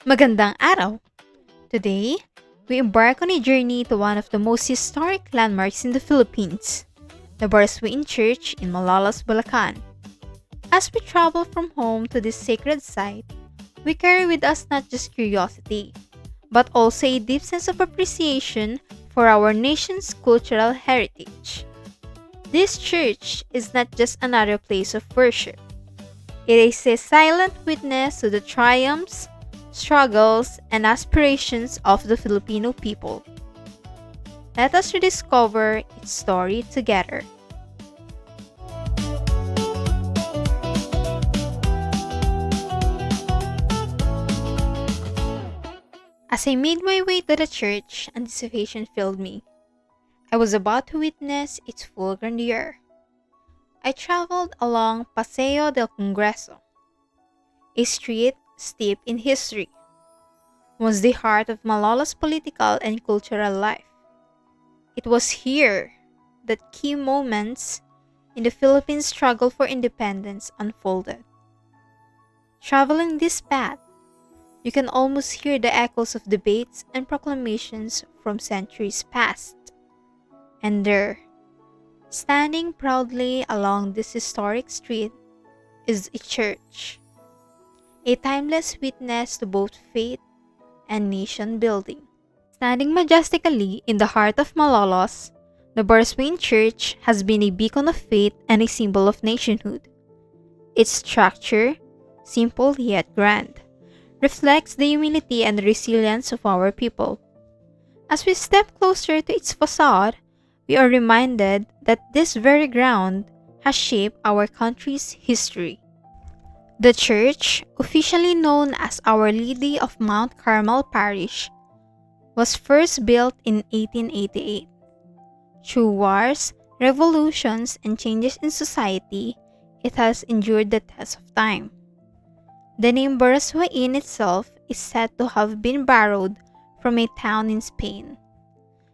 Magandang araw! Today, we embark on a journey to one of the most historic landmarks in the Philippines, the Barasoain Church in Malolos, Bulacan. As we travel from home to this sacred site, we carry with us not just curiosity, but also a deep sense of appreciation for our nation's cultural heritage. This church is not just another place of worship. It is a silent witness to the triumphs, struggles, and aspirations of the Filipino people. Let us rediscover its story together. As I made my way to the church, anticipation filled me. I was about to witness its full grandeur. I traveled along Paseo del Congreso, a street steeped in history. It was the heart of Malolos' political and cultural life. It was here that key moments in the Philippines' struggle for independence unfolded. Traveling this path, you can almost hear the echoes of debates and proclamations from centuries past. And there, standing proudly along this historic street, is a church, a timeless witness to both faith and nation building. Standing majestically in the heart of Malolos, the Barasoain Church has been a beacon of faith and a symbol of nationhood. Its structure, simple yet grand, reflects the humility and resilience of our people. As we step closer to its facade, we are reminded that this very ground has shaped our country's history. The church, officially known as Our Lady of Mount Carmel Parish, was first built in 1888. Through wars, revolutions, and changes in society, it has endured the test of time. The name Barasoain itself is said to have been borrowed from a town in Spain,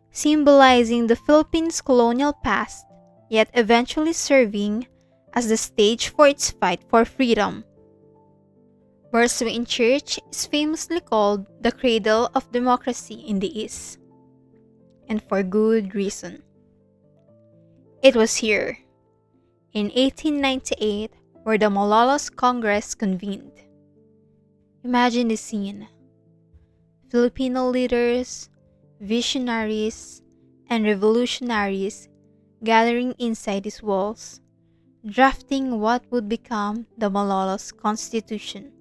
symbolizing the Philippines' colonial past, yet eventually serving as the stage for its fight for freedom. Barasoain Church is famously called the Cradle of Democracy in the East, and for good reason. It was here, in 1898, where the Malolos Congress convened. Imagine the scene. Filipino leaders, visionaries, and revolutionaries gathering inside these walls, drafting what would become the Malolos Constitution.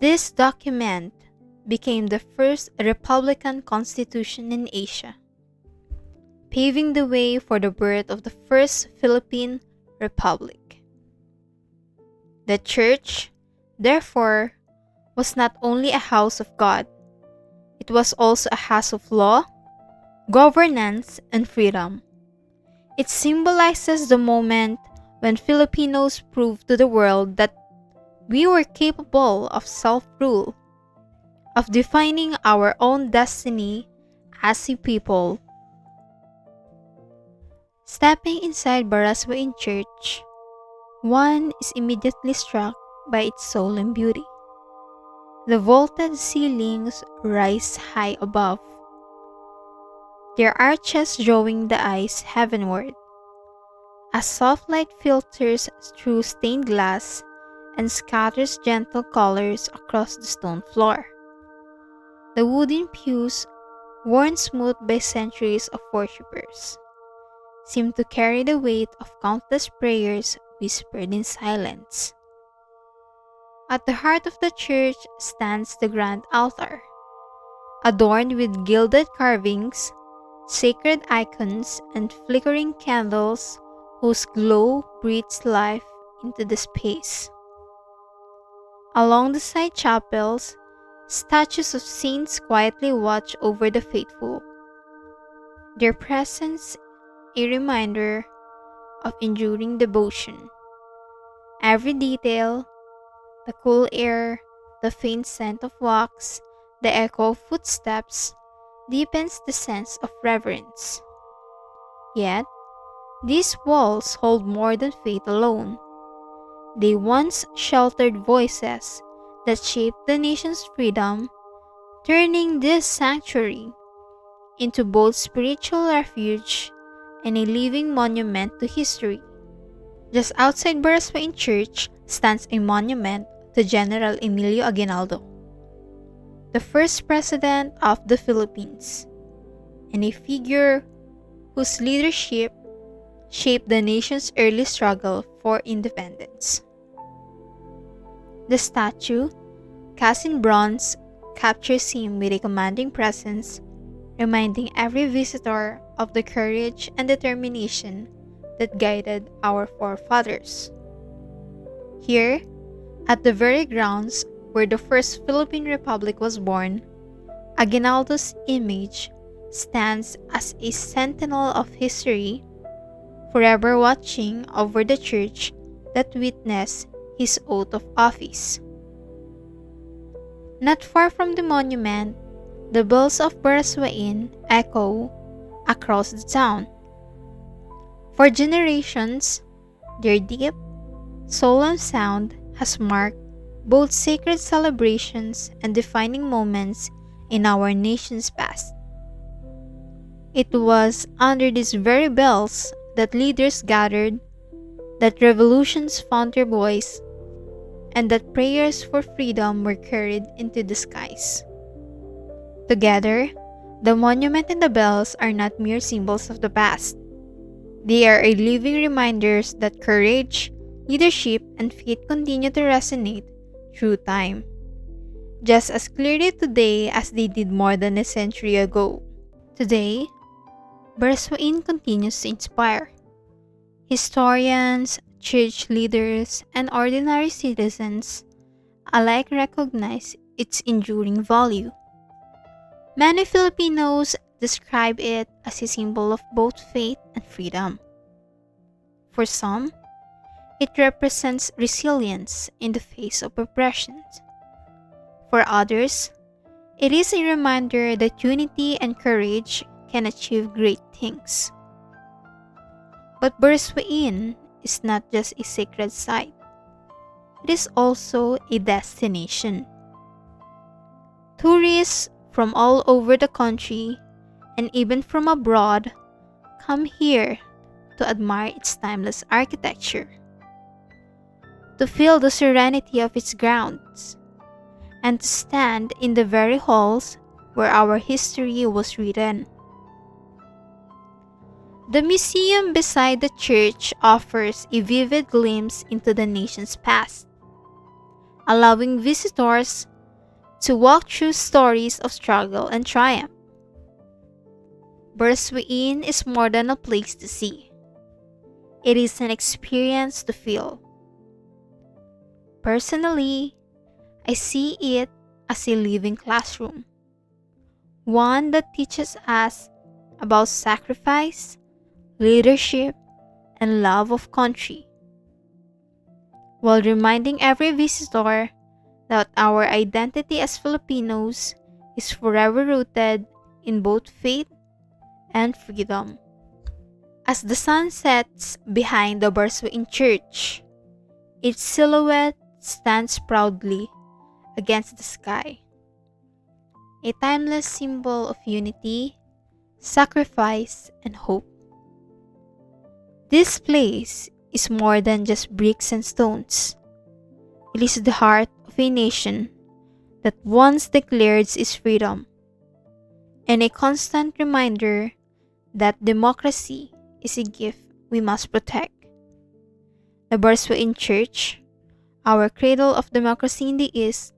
This document became the first Republican Constitution in Asia, paving the way for the birth of the first Philippine Republic. The church, therefore, was not only a house of God, it was also a house of law, governance, and freedom. It symbolizes the moment when Filipinos proved to the world that we were capable of self-rule, of defining our own destiny as a people. Stepping inside Barasoain Church, one is immediately struck by its solemn beauty. The vaulted ceilings rise high above, their arches drawing the eyes heavenward, as soft light filters through stained glass and scatters gentle colors across the stone floor. The wooden pews, worn smooth by centuries of worshippers, seem to carry the weight of countless prayers whispered in silence. At the heart of the church stands the grand altar, adorned with gilded carvings, sacred icons, and flickering candles whose glow breathes life into the space. Along the side chapels, statues of saints quietly watch over the faithful, their presence a reminder of enduring devotion. Every detail, the cool air, the faint scent of wax, the echo of footsteps, deepens the sense of reverence. Yet, these walls hold more than faith alone. They once sheltered voices that shaped the nation's freedom, turning this sanctuary into both spiritual refuge and a living monument to history. Just outside Barasoain Church stands a monument to General Emilio Aguinaldo, the first president of the Philippines, and a figure whose leadership shaped the nation's early struggle for independence. The statue, cast in bronze, captures him with a commanding presence, reminding every visitor of the courage and determination that guided our forefathers. Here, at the very grounds where the first Philippine Republic was born, Aguinaldo's image stands as a sentinel of history, forever watching over the church that witnessed his oath of office. Not far from the monument, the bells of Barasoain echo across the town. For generations, their deep, solemn sound has marked both sacred celebrations and defining moments in our nation's past. It was under these very bells that leaders gathered, that revolutions found their voice, and that prayers for freedom were carried into the skies. Together, the monument and the bells are not mere symbols of the past. They are a living reminders that courage, leadership, and faith continue to resonate through time, just as clearly today as they did more than a century ago. Today, Barasoain continues to inspire. Historians, church leaders, and ordinary citizens alike recognize its enduring value. Many Filipinos describe it as a symbol of both faith and freedom. For some, it represents resilience in the face of oppression. For others, it is a reminder that unity and courage can achieve great things. But Barasoain is not just a sacred site. It is also a destination. Tourists from all over the country and even from abroad come here to admire its timeless architecture, to feel the serenity of its grounds, and to stand in the very halls where our history was written. The museum beside the church offers a vivid glimpse into the nation's past, allowing visitors to walk through stories of struggle and triumph. Barasoain is more than a place to see. It is an experience to feel. Personally, I see it as a living classroom, one that teaches us about sacrifice, leadership, and love of country, while reminding every visitor that our identity as Filipinos is forever rooted in both faith and freedom. As the sun sets behind the Barasoain Church, its silhouette stands proudly against the sky, a timeless symbol of unity, sacrifice, and hope. This place is more than just bricks and stones. It is the heart of a nation that once declared its freedom, and a constant reminder that democracy is a gift we must protect. The Barasoain Church, our cradle of democracy in the East,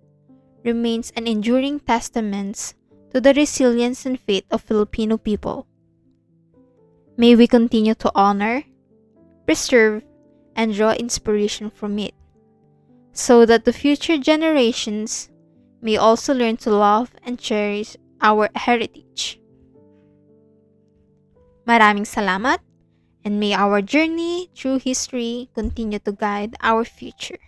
remains an enduring testament to the resilience and faith of Filipino people. May we continue to honor, preserve, and draw inspiration from it, so that the future generations may also learn to love and cherish our heritage. Maraming salamat, and may our journey through history continue to guide our future.